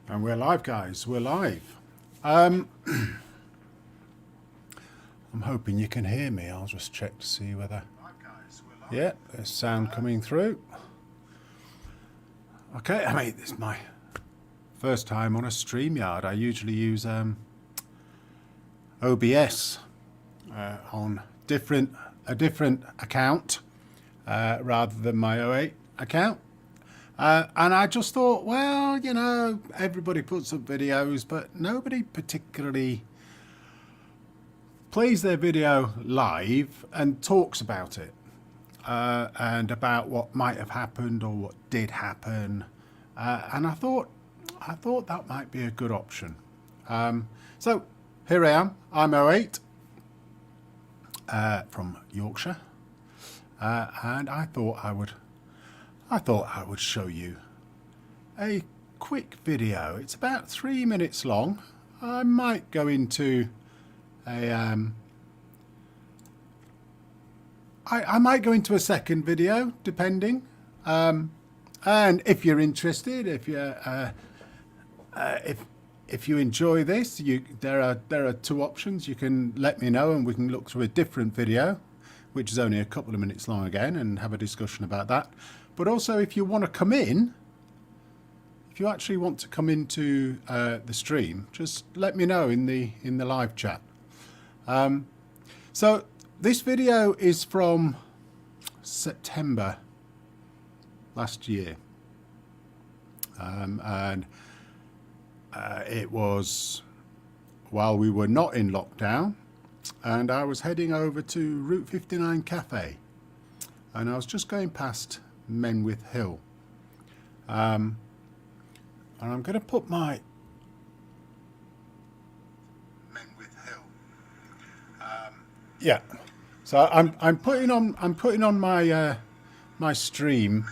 And we're live, guys. We're live. I'm hoping you can hear me. I'll just check to see whether... Yeah, there's sound coming through. Okay, I mean, this is my first time on a StreamYard. I usually use OBS on a different account rather than my O8 account. And I just thought, well, you know, everybody puts up videos, but nobody particularly plays their video live and talks about it and about what might have happened or what did happen. And I thought that might be a good option. So here I am. I'm O8 from Yorkshire, and I thought I would show you a quick video. It's about 3 minutes long. I might go into a I might go into a second video, depending. And if you're interested, if you enjoy this, there are two options. You can let me know, and we can look through a different video, which is only a couple of minutes long again, and have a discussion about that. But also, if you want to come in, if you actually want to come into the stream, just let me know in the live chat. So this video is from September last year, and it was while we were not in lockdown, and I was heading over to Route 59 Cafe, and I was just going past Menwith Hill, and I'm going to put my Menwith Hill. Yeah, so I'm putting on my my stream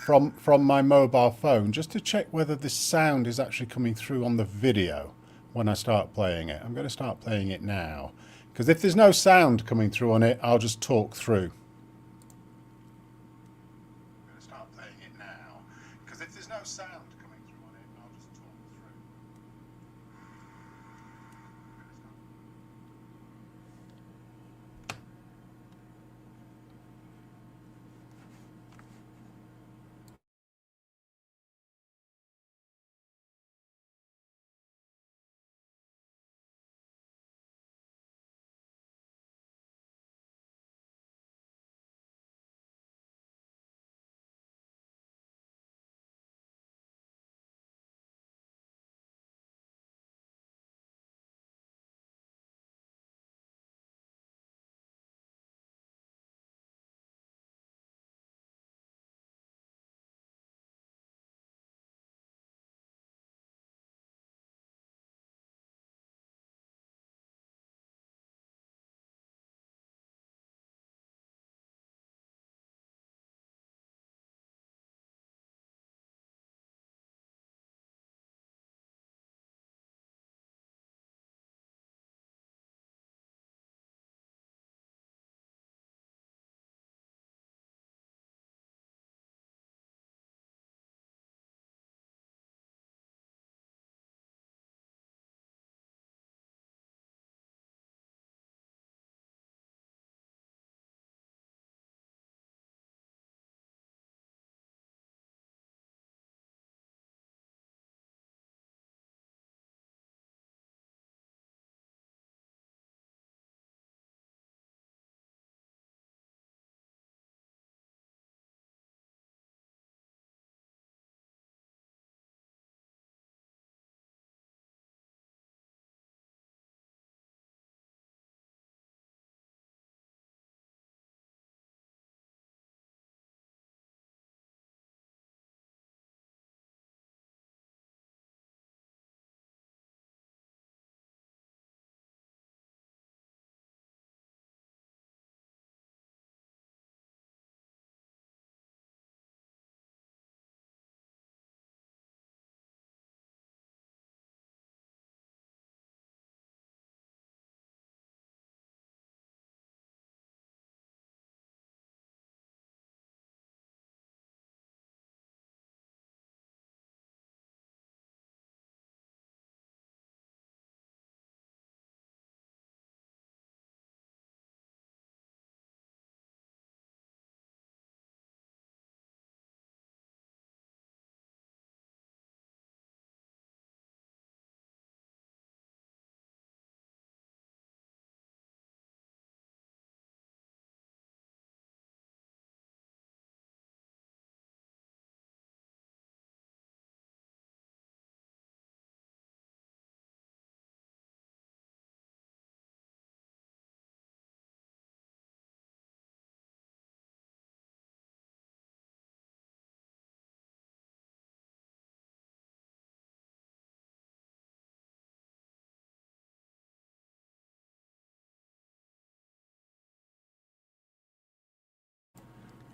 from my mobile phone just to check whether the sound is actually coming through on the video when I start playing it. I'm going to start playing it now, because if there's no sound coming through on it, I'll just talk through. Start playing it now, because if there's no sound coming through on it, I'll just talk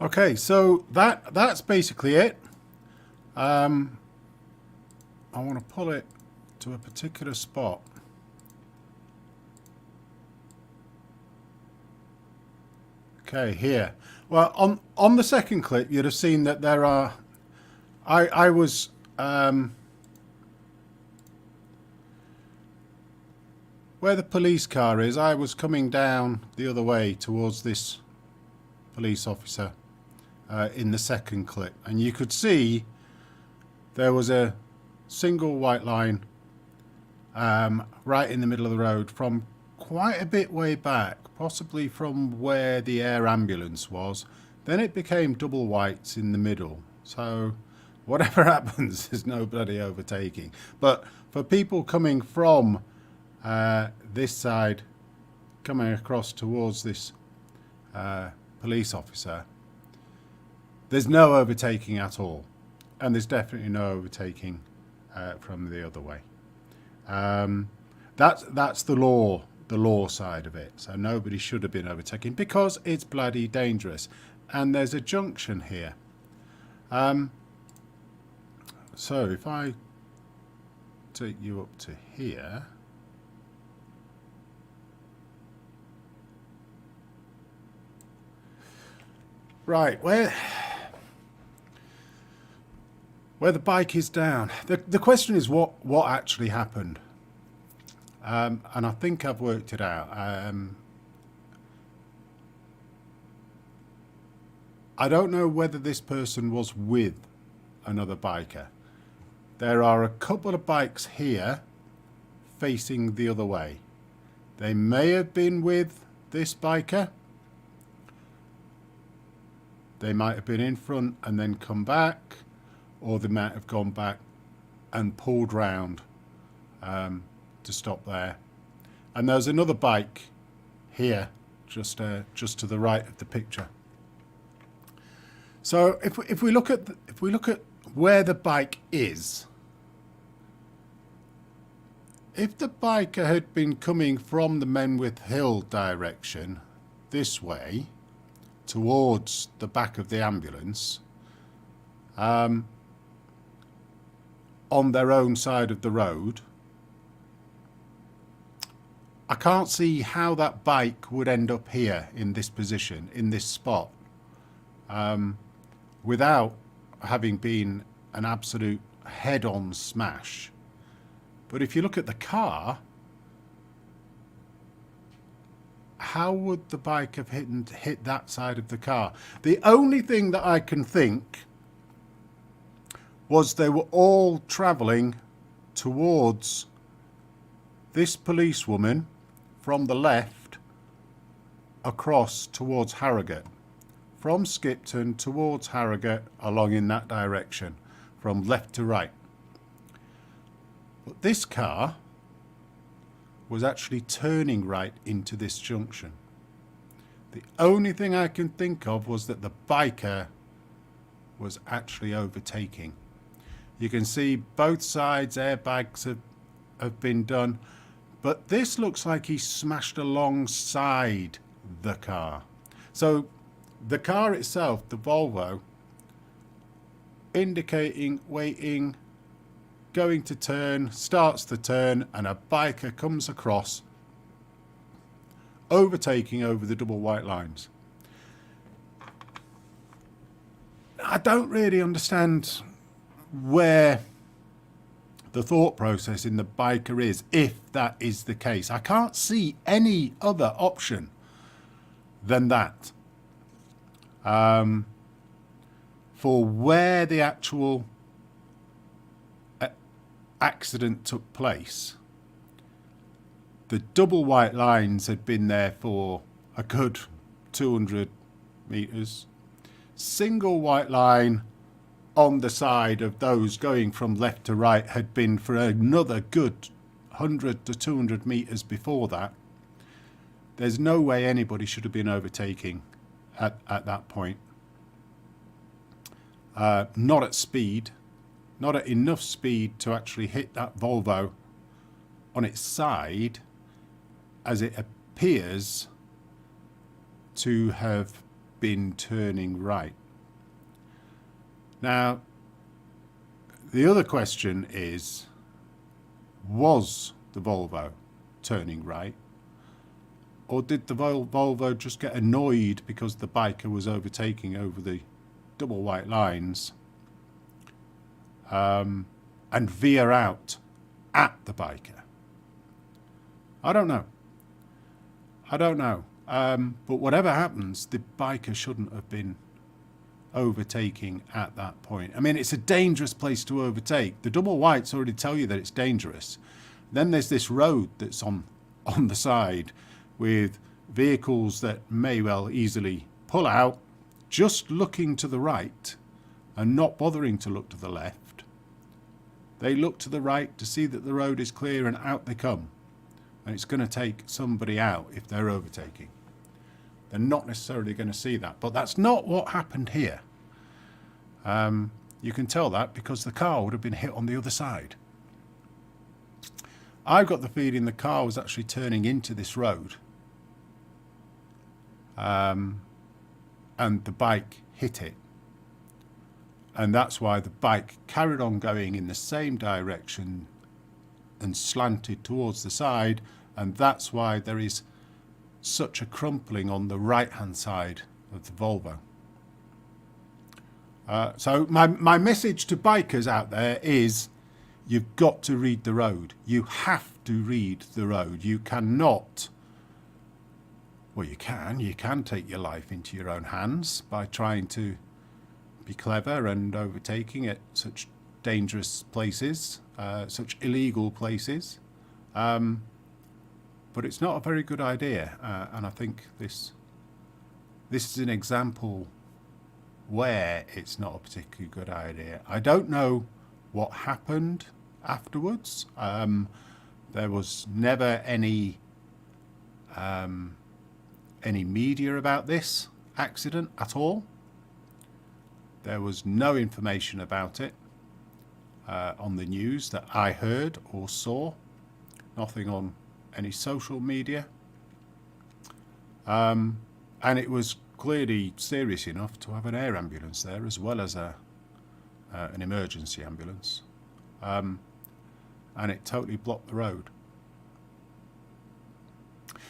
Okay, so that's basically it. I want to pull it to a particular spot. Okay, here. Well, on the second clip, you'd have seen that there are. I was where the police car is. I was coming down the other way towards this police officer in the second clip, and you could see there was a single white line right in the middle of the road from quite a bit way back, possibly from where the air ambulance was. Then it became double whites in the middle. So whatever happens, there's no bloody overtaking. But for people coming from this side, coming across towards this police officer, there's no overtaking at all. And there's definitely no overtaking from the other way. That's the law side of it. So nobody should have been overtaken because it's bloody dangerous. And there's a junction here. So if I take you up to here, right, where the bike is down. The question is what actually happened. And I think I've worked it out. I don't know whether this person was with another biker. There are a couple of bikes here facing the other way. They may have been with this biker. They might have been in front and then come back, or they might have gone back and pulled round to stop there. And there's another bike here, just to the right of the picture. So if we look at where the bike is, if the biker had been coming from the Menwith Hill direction this way towards the back of the ambulance, on their own side of the road, I can't see how that bike would end up here in this position, in this spot, without having been an absolute head-on smash. But if you look at the car, how would the bike have hit that side of the car? The only thing that I can think was they were all travelling towards this policewoman from the left across towards Harrogate. From Skipton towards Harrogate, along in that direction, from left to right. But this car was actually turning right into this junction. The only thing I can think of was that the biker was actually overtaking. You can see both sides, airbags have been done, but this looks like he smashed alongside the car. So the car itself, the Volvo, indicating, waiting, going to turn, starts the turn, and a biker comes across, overtaking over the double white lines. I don't really understand where the thought process in the biker is, if that is the case. I can't see any other option than that. For where the actual accident took place, the double white lines had been there for a good 200 metres. Single white line on the side of those going from left to right had been for another good 100 to 200 metres before that. There's no way anybody should have been overtaking at that point. Not at speed, not at enough speed to actually hit that Volvo on its side, as it appears to have been turning right. Now, the other question is, was the Volvo turning right? Or did the Volvo just get annoyed because the biker was overtaking over the double white lines and veer out at the biker? I don't know. But whatever happens, the biker shouldn't have been overtaking at that point. I mean, it's a dangerous place to overtake. The double whites already tell you that it's dangerous. Then there's this road that's on the side with vehicles that may well easily pull out, just looking to the right and not bothering to look to the left. They look to the right to see that the road is clear and out they come. And it's going to take somebody out if they're overtaking. They're not necessarily going to see that. But that's not what happened here. You can tell that because the car would have been hit on the other side. I've got the feeling the car was actually turning into this road. And the bike hit it. And that's why the bike carried on going in the same direction and slanted towards the side, and that's why there is such a crumpling on the right hand side of the Volvo. So my message to bikers out there is, you've got to read the road. You have to read the road. You cannot, well, you can take your life into your own hands by trying to be clever and overtaking at such dangerous places, such illegal places. But it's not a very good idea. And I think this is an example where it's not a particularly good idea. I don't know what happened afterwards. There was never any media about this accident at all. There was no information about it on the news that I heard or saw. Nothing on any social media. And it was clearly serious enough to have an air ambulance there as well as an emergency ambulance. And it totally blocked the road.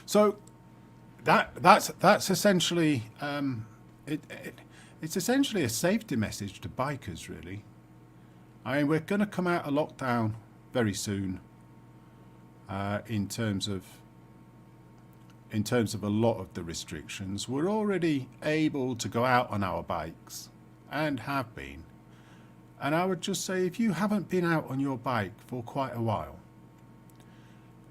So that's essentially it's essentially a safety message to bikers, really. I mean, we're going to come out of lockdown very soon. In terms of a lot of the restrictions, we're already able to go out on our bikes and have been. And I would just say, if you haven't been out on your bike for quite a while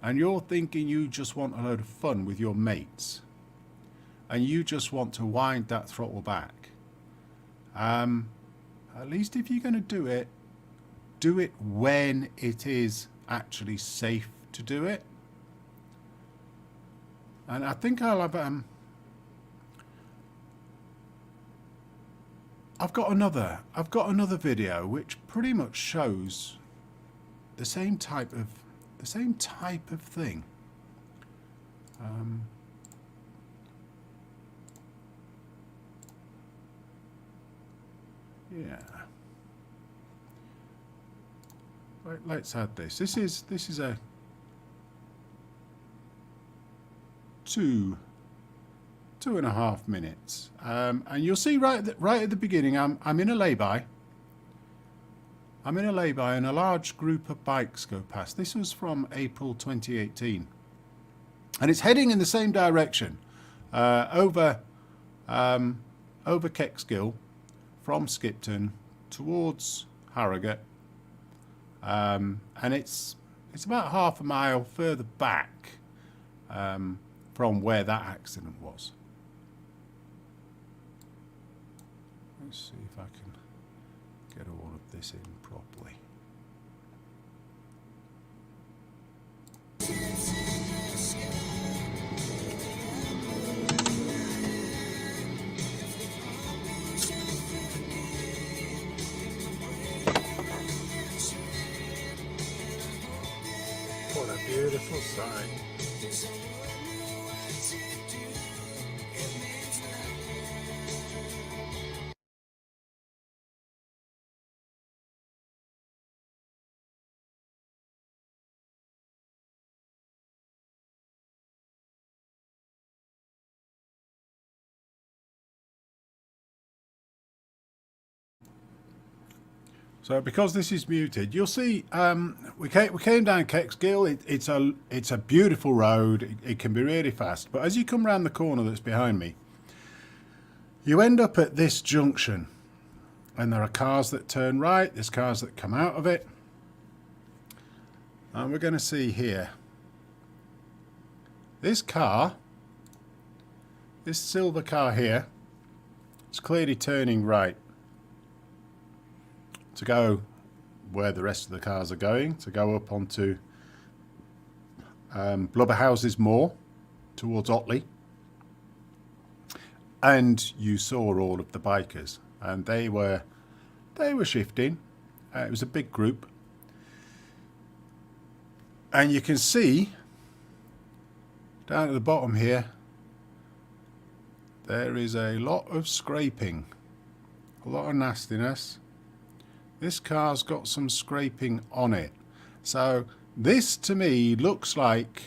and you're thinking you just want a load of fun with your mates and you just want to wind that throttle back, at least if you're going to do it when it is actually safe to do it. And I think I'll have I've got another video which pretty much shows the same type of thing. Yeah. Right, let's add this. This is a 2.5 minutes, and you'll see right at the beginning I'm in a lay-by. I'm in a lay-by and a large group of bikes go past. This was from April 2018, and it's heading in the same direction over Kecksgill from Skipton towards Harrogate, and it's about half a mile further back from where that accident was. Let's see if I can get all of this in properly. What a beautiful sight. So because this is muted, you'll see we came down Kexgill. It's a beautiful road. It can be really fast, but as you come around the corner that's behind me, you end up at this junction, and there are cars that turn right. There's cars that come out of it, and we're going to see here. This car, this silver car here, is clearly turning right to go where the rest of the cars are going, to go up onto Blubberhouses Moor towards Otley. And you saw all of the bikers, and they were shifting. It was a big group, and you can see down at the bottom here there is a lot of scraping, a lot of nastiness. This car's got some scraping on it. So this to me looks like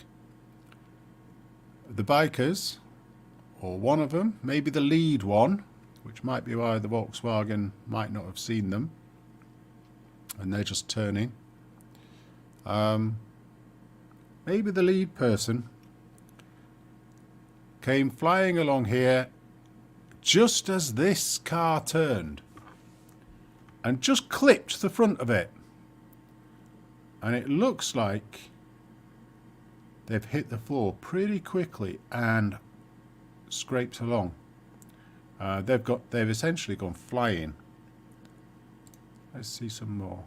the bikers, or one of them, maybe the lead one, which might be why the Volkswagen might not have seen them and they're just turning. Maybe the lead person came flying along here just as this car turned and just clipped the front of it, and it looks like they've hit the floor pretty quickly and scraped along. They've essentially gone flying. Let's see some more.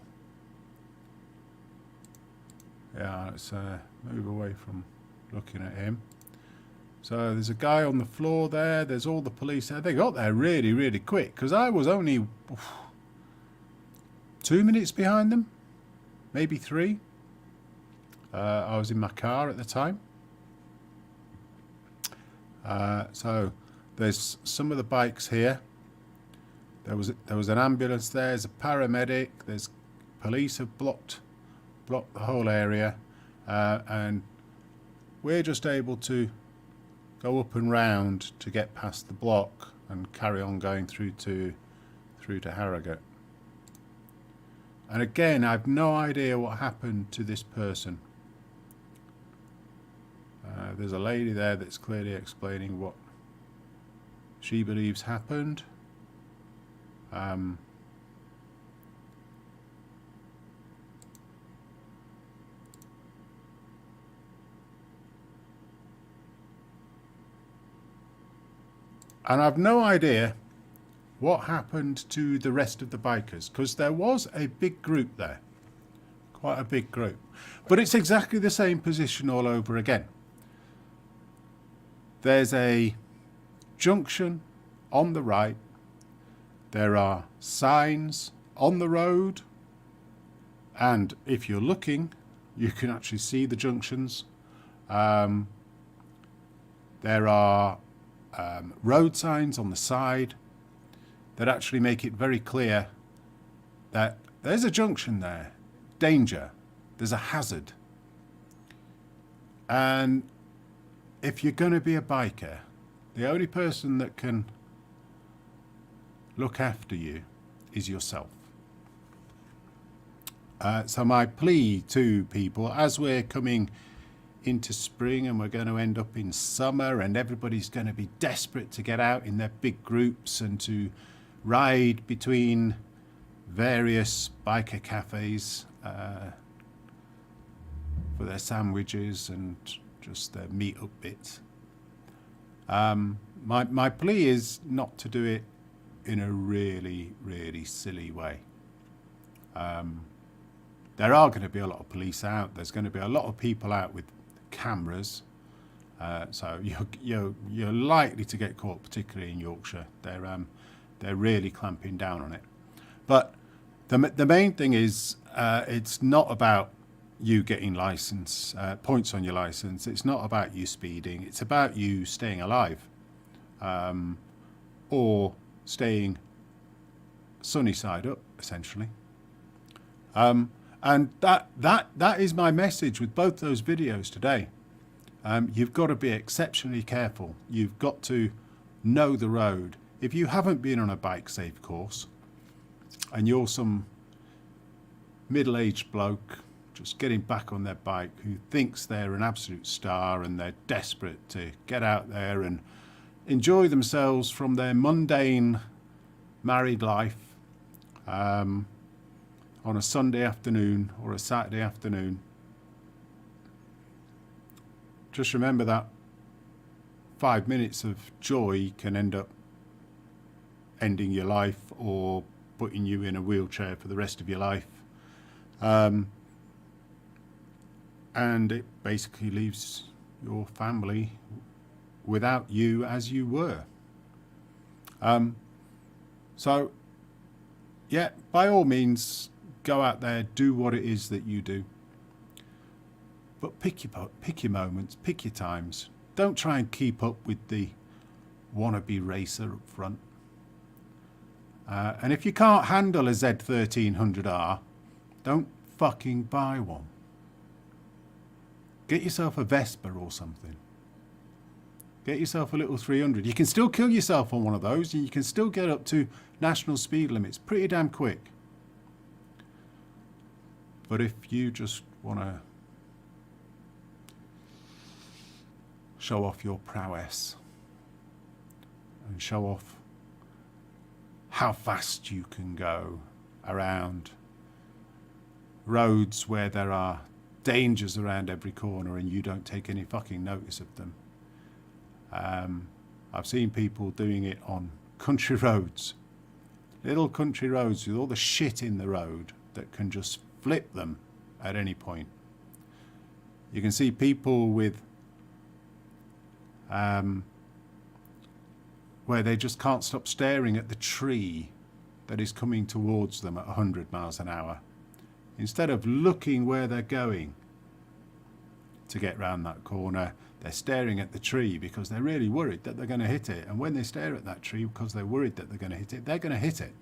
Yeah, let's move away from looking at him. So there's a guy on the floor there. There's all the police there. They got there really, really quick, because I was only 2 minutes behind them, maybe 3. I was in my car at the time. So there's some of the bikes here. There was an ambulance there. There's a paramedic. There's police have blocked the whole area, and we're just able to go up and round to get past the block and carry on going through to Harrogate. And again, I've no idea what happened to this person. There's a lady there that's clearly explaining what she believes happened. And I've no idea what happened to the rest of the bikers, because there was a big group there, quite a big group. But it's exactly the same position all over again. There's a junction on the right. There are signs on the road, and if you're looking, you can actually see the junctions. There are road signs on the side that actually make it very clear that there's a junction there, danger, there's a hazard. And if you're going to be a biker, the only person that can look after you is yourself. So my plea to people, as we're coming into spring and we're going to end up in summer and everybody's going to be desperate to get out in their big groups and to ride between various biker cafes for their sandwiches and just their meet-up bits. My plea is not to do it in a really, really silly way. There are going to be a lot of police out. There's going to be a lot of people out with cameras. So you're likely to get caught, particularly in Yorkshire. They're really clamping down on it. But the main thing is it's not about you getting license points on your license. It's not about you speeding. It's about you staying alive, or staying sunny side up, essentially. And that is my message with both those videos today. You've got to be exceptionally careful. You've got to know the road. If you haven't been on a bike safe course and you're some middle-aged bloke just getting back on their bike who thinks they're an absolute star and they're desperate to get out there and enjoy themselves from their mundane married life on a Sunday afternoon or a Saturday afternoon. Just remember that 5 minutes of joy can end up ending your life or putting you in a wheelchair for the rest of your life. And it basically leaves your family without you as you were. So, yeah, by all means, go out there, do what it is that you do. But pick your moments, pick your times. Don't try and keep up with the wannabe racer up front. And if you can't handle a Z1300R, don't fucking buy one. Get yourself a Vespa or something. Get yourself a little 300. You can still kill yourself on one of those, and you can still get up to national speed limits pretty damn quick. But if you just want to show off your prowess and show off how fast you can go around roads where there are dangers around every corner and you don't take any fucking notice of them. I've seen people doing it on country roads, little country roads with all the shit in the road that can just flip them at any point. You can see people with where they just can't stop staring at the tree that is coming towards them at 100 miles an hour. Instead of looking where they're going to get round that corner, they're staring at the tree because they're really worried that they're going to hit it. And when they stare at that tree because they're worried that they're going to hit it, they're going to hit it.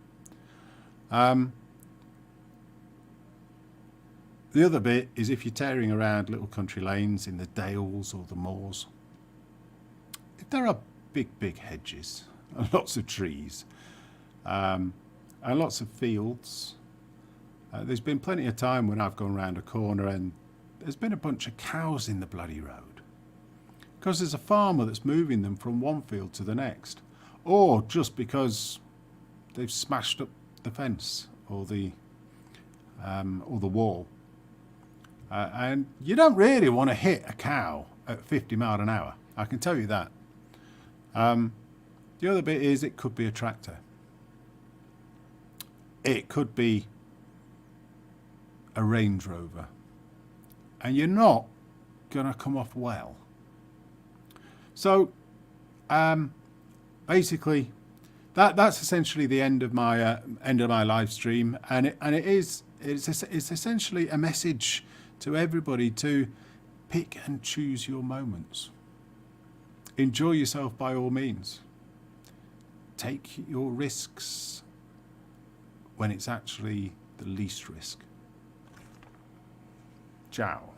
The other bit is if you're tearing around little country lanes in the dales or the moors, if there are big hedges and lots of trees and lots of fields, there's been plenty of time when I've gone round a corner and there's been a bunch of cows in the bloody road because there's a farmer that's moving them from one field to the next, or just because they've smashed up the fence or the wall. And you don't really want to hit a cow at 50 miles an hour, I can tell you that. The other bit is it could be a tractor. It could be a Range Rover. And you're not going to come off well. So, basically, that's essentially the end of my live stream, and it's essentially a message to everybody to pick and choose your moments. Enjoy yourself by all means. Take your risks when it's actually the least risk. Ciao.